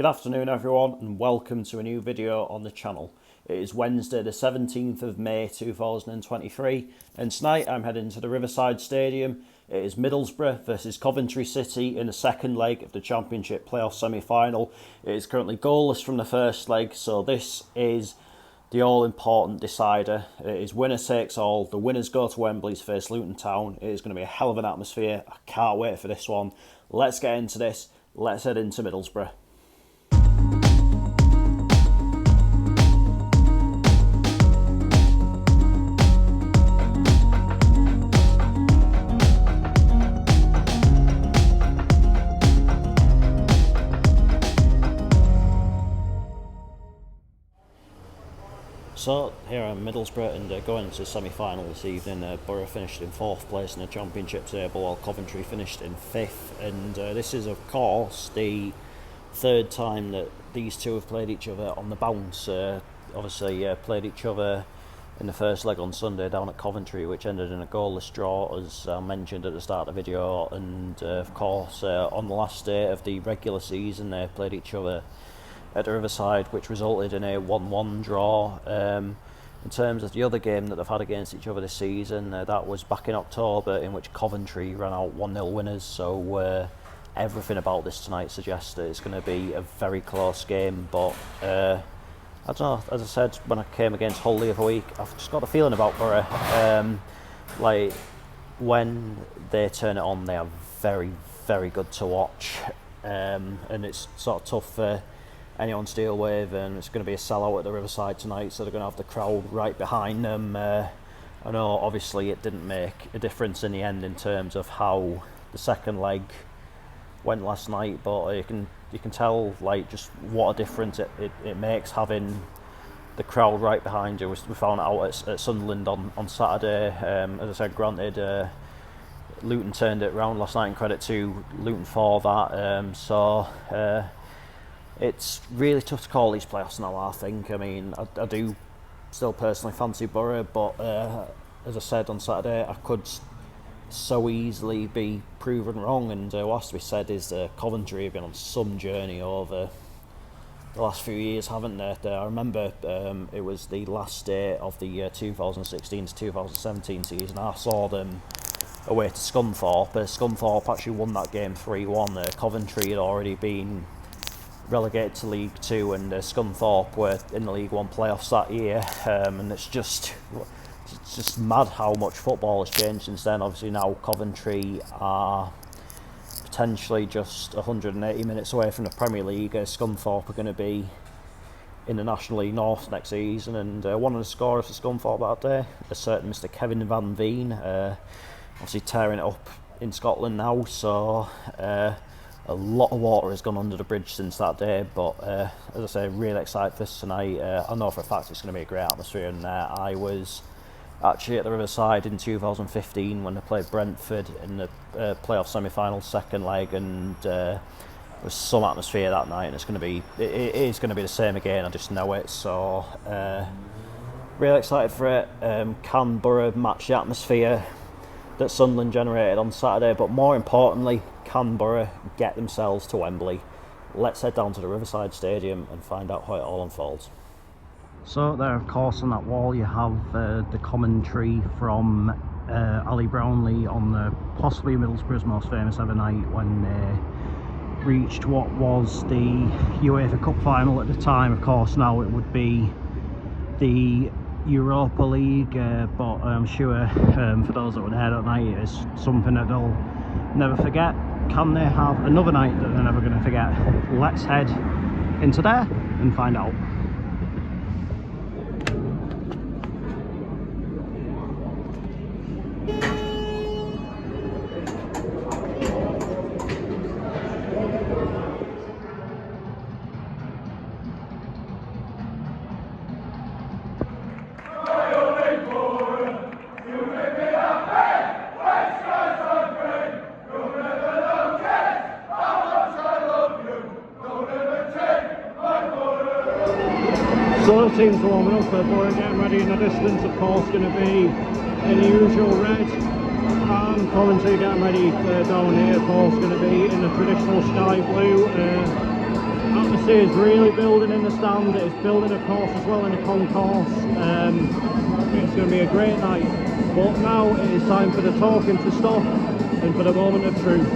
Good afternoon everyone and welcome to a new video on the channel. It is Wednesday the 17th of May 2023 and tonight I'm heading to the Riverside Stadium. It is Middlesbrough versus Coventry City in the second leg of the Championship playoff semi-final. It is currently goalless from the first leg, so this is the all-important decider. It is winner takes all. The winners go to Wembley to face Luton Town. It is going to be a hell of an atmosphere. I can't wait for this one. Let's get into this. Let's head into Middlesbrough. So here I'm Middlesbrough and going into the semi-final this evening. Borough finished in 4th place in the Championship table while Coventry finished in 5th, and this is of course the third time that these two have played each other on the bounce. Obviously played each other in the first leg on Sunday down at Coventry, which ended in a goalless draw as I mentioned at the start of the video, and of course on the last day of the regular season they played each other at the Riverside, which resulted in a 1-1 draw. In terms of the other game that they've had against each other this season, that was back in October, in which Coventry ran out 1-0 winners, so everything about this tonight suggests that it's going to be a very close game, but I don't know, as I said when I came against Hull the other week, I've just got a feeling about Borough. Like, when they turn it on, they are very, very good to watch, and it's sort of tough for anyone to deal with, and it's going to be a sellout at the Riverside tonight, so they're going to have the crowd right behind them. I know obviously it didn't make a difference in the end in terms of how the second leg went last night, but you can tell like just what a difference it makes having the crowd right behind you. We found it out at Sunderland on Saturday. As I said, granted Luton turned it round last night, and credit to Luton for that. It's really tough to call these playoffs now, I think. I mean, I do still personally fancy Borough, but as I said on Saturday, I could so easily be proven wrong, and what has to be said is Coventry have been on some journey over the last few years, haven't they? I remember it was the last day of the 2016 to 2017 season. I saw them away to Scunthorpe. Scunthorpe actually won that game 3-1. Coventry had already been relegated to League 2, and Scunthorpe were in the League 1 playoffs that year, and it's just mad how much football has changed since then. Obviously now Coventry are potentially just 180 minutes away from the Premier League. Scunthorpe are going to be in the National League North next season, and one of the scorers for Scunthorpe that day, a certain Mr Kevin Van Veen, obviously tearing it up in Scotland now, so a lot of water has gone under the bridge since that day, but as I say, really excited for this tonight. I know for a fact it's going to be a great atmosphere, and I was actually at the Riverside in 2015 when they played Brentford in the playoff semi-final second leg, and there was some atmosphere that night, and it is going to be the same again. I just know it, so really excited for it. Can Borough match the atmosphere that Sunderland generated on Saturday, but more importantly, can Borough get themselves to Wembley? Let's head down to the Riverside Stadium and find out how it all unfolds. So there, of course, on that wall you have the commentary from Ali Brownlee on possibly Middlesbrough's most famous ever night when they reached what was the UEFA Cup final at the time. Of course, now it would be the Europa League, but I'm sure for those that were there that night, it's something that they'll never forget. Can they have another night that they're never going to forget? Let's head into there and find out. So the team's warming up, Borough getting ready in the distance, of course, going to be in the usual red, and Coventry getting ready down here, of course, going to be in the traditional sky blue. atmosphere is really building in the stand. It's building, of course, as well in the concourse. It's going to be a great night. But now it is time for the talking to stop and for the moment of truth.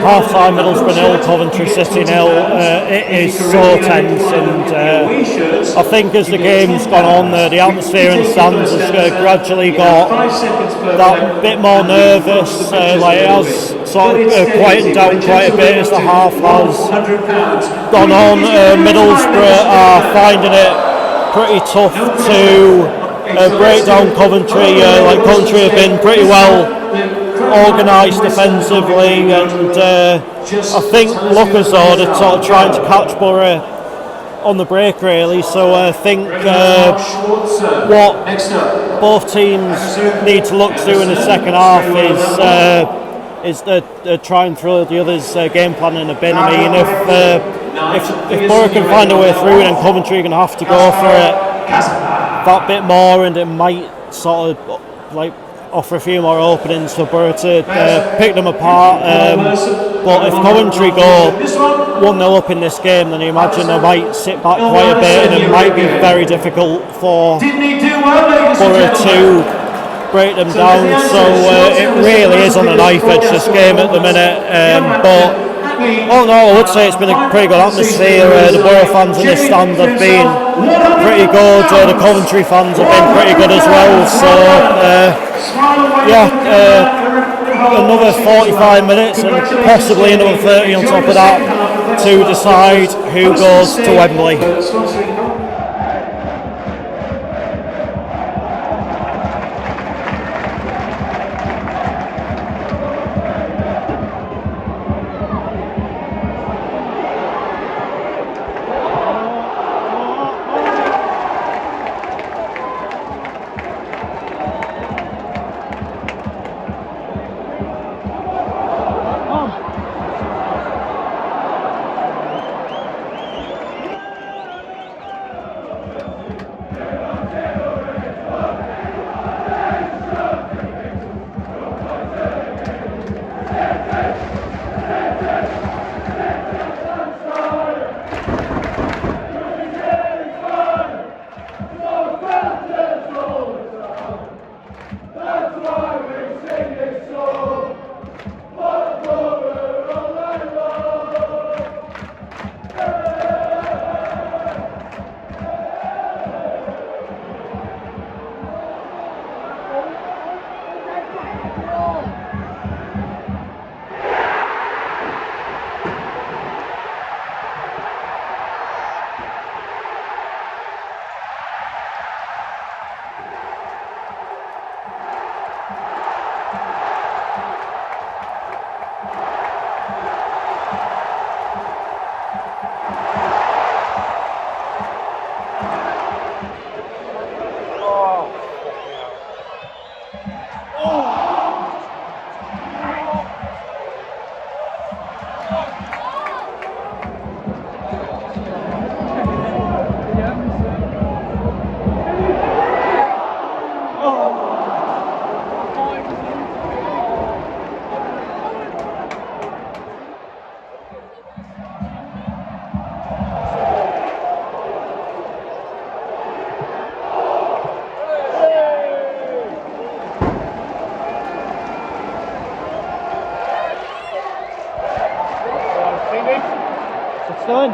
Half-time, Middlesbrough 0, Coventry City 0. It is so tense, and I think as the game's gone on, the atmosphere in the stands has gradually got that bit more nervous. Like it has sort of quietened down quite a bit as the half has gone on. Middlesbrough are finding it pretty tough to break down Coventry. Like Coventry have been pretty well organised defensively, and I think look as though they're sort of trying to catch Borough on the break really. So I think what both teams need to look to do in the second half is try and throw the others' game plan in a bin. I mean, if Borough can find a way through, then Coventry are going to have to go for it that bit more, and it might sort of like offer a few more openings for Borough to pick them apart. But if Coventry go 1-0 up in this game, then you imagine they might sit back quite a bit, and it might be very difficult for Borough to break them down. So it really is on a knife edge, this game at the minute. But all in all, I would say it's been a pretty good atmosphere. The Borough fans in this stand have been pretty good. The Coventry fans have been pretty good as well. So another 45 minutes and possibly another 30 on top of that to decide who goes to Wembley. It's done.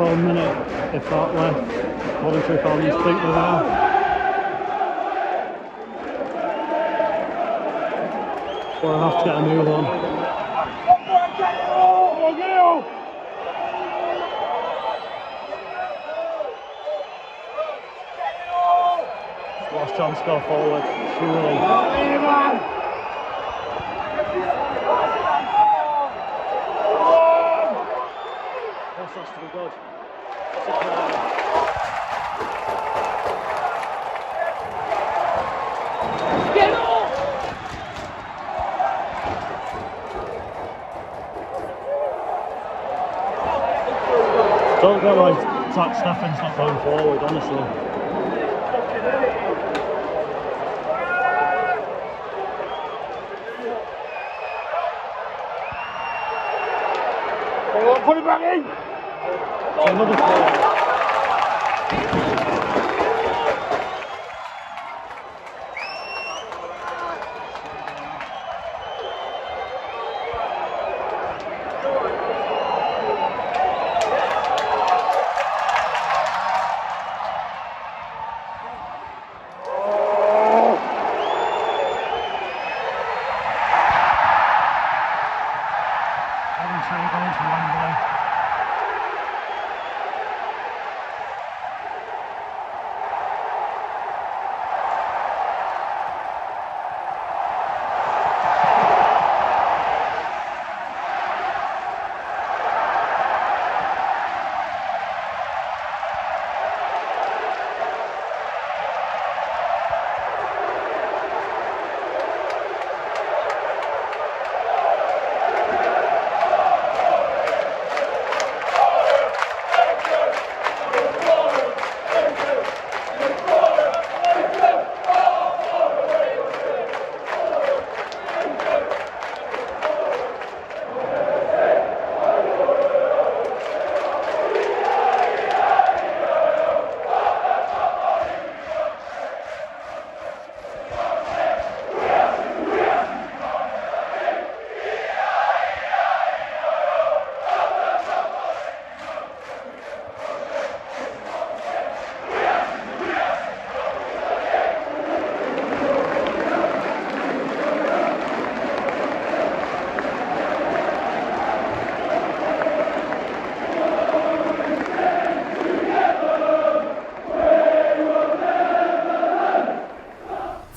A minute, if that left. Coventry fans think they're there. We'll have to get a new one. Last chance to go forward, surely. This has to be good. Don't get why Zach Steffen's not going forward, honestly. Put it back in! So another four.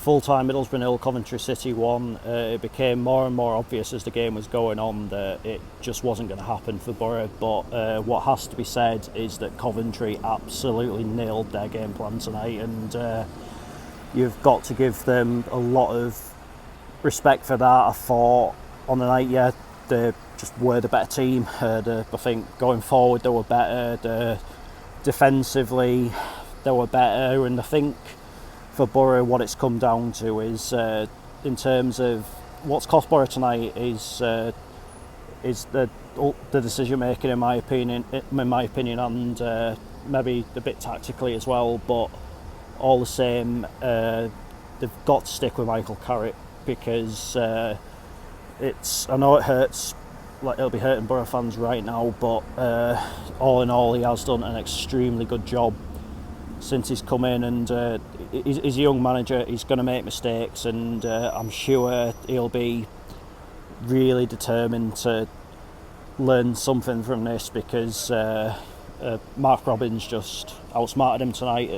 Full-time Middlesbrough 0, Coventry City 1. It became more and more obvious as the game was going on that it just wasn't going to happen for Borough, but what has to be said is that Coventry absolutely nailed their game plan tonight, and you've got to give them a lot of respect for that. I thought on the night, yeah, they just were the better team. I think going forward they were better, defensively they were better, and I think for Borough, what it's come down to is, in terms of what's cost Borough tonight, is the decision making, in my opinion, and maybe a bit tactically as well. But all the same, they've got to stick with Michael Carrick, because I know it hurts. Like, it'll be hurting Borough fans right now, but all in all, he has done an extremely good job since he's come in, and he's a young manager. He's going to make mistakes, and I'm sure he'll be really determined to learn something from this, because Mark Robins just outsmarted him tonight.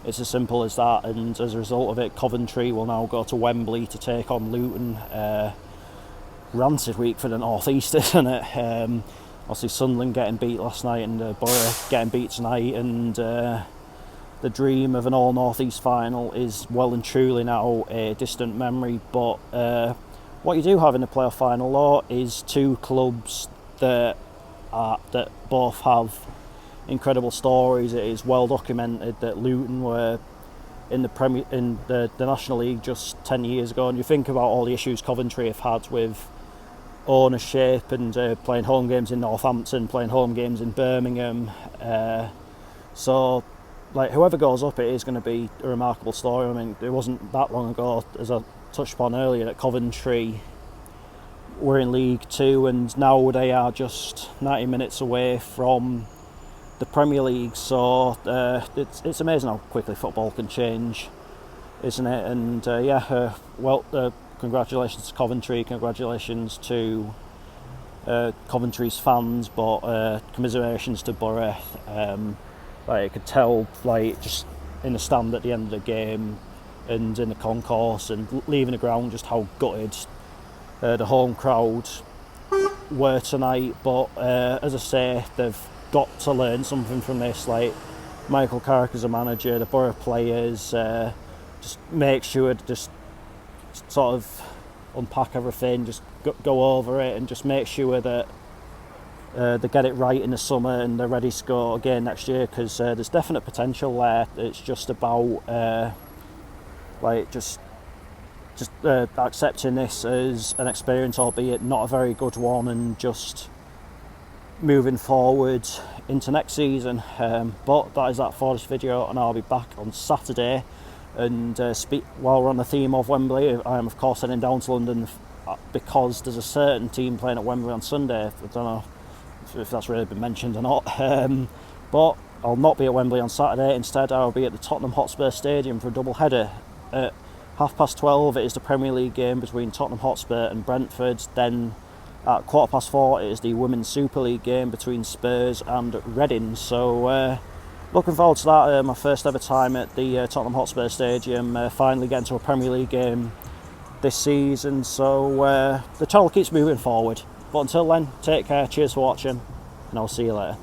It's as simple as that, and as a result of it, Coventry will now go to Wembley to take on Luton. Rancid week for the North East, isn't it? Obviously Sunderland getting beat last night, and Borough getting beat tonight, and the dream of an all North East final is well and truly now a distant memory. But what you do have in the playoff final, though, is two clubs that both have incredible stories. It is well documented that Luton were in the National League just 10 years ago, and you think about all the issues Coventry have had with ownership, and playing home games in Northampton, playing home games in Birmingham. So, like, whoever goes up, it is going to be a remarkable story. I mean, it wasn't that long ago, as I touched upon earlier, that Coventry were in League Two, and now they are just 90 minutes away from the Premier League. So it's amazing how quickly football can change, isn't it? And congratulations to Coventry, congratulations to Coventry's fans, but commiserations to Borough. I could tell, like, just in the stand at the end of the game and in the concourse and leaving the ground, just how gutted the home crowd were tonight. But as I say, they've got to learn something from this. Like, Michael Carrick as a manager, the Borough players, just make sure to just sort of unpack everything, just go over it, and just make sure that they get it right in the summer and they're ready to go again next year, because there's definite potential there. It's just about accepting this as an experience, albeit not a very good one, and just moving forward into next season. But that is that for this video, and I'll be back on Saturday. And while we're on the theme of Wembley, I am of course heading down to London because there's a certain team playing at Wembley on Sunday. I don't know if that's really been mentioned or not, but I'll not be at Wembley on Saturday. Instead, I'll be at the Tottenham Hotspur Stadium for a double header. At 12:30 it is the Premier League game between Tottenham Hotspur and Brentford. Then at 4:15 it is the Women's Super League game between Spurs and Reading. So looking forward to that. My first ever time at the Tottenham Hotspur Stadium, finally getting to a Premier League game this season. So the channel keeps moving forward. But until then, take care, cheers for watching, and I'll see you later.